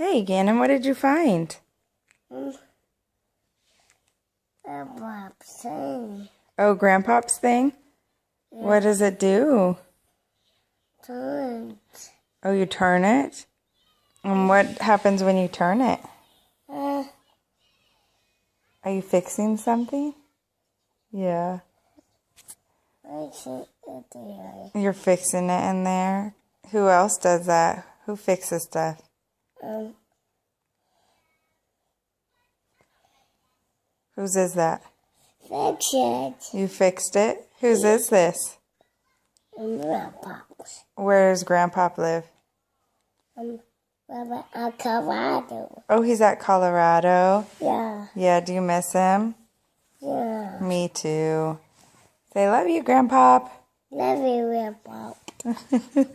Hey, Gannon, what did you find? Grandpops thing. Oh, Grandpops thing? Yeah. What does it do? Turns. Oh, you turn it? And what happens when you turn it? Uh, Are you fixing something? Yeah. Fix it there. You're fixing it in there? Who else does that? Who fixes stuff? Whose is that? Fix it. You fixed it? Whose is this? Grandpops. Where does Grandpop live? Colorado. Oh, he's at Colorado. Yeah. Yeah, do you miss him? Yeah. Me too. Say, love you, Grandpop. Love you, Grandpop.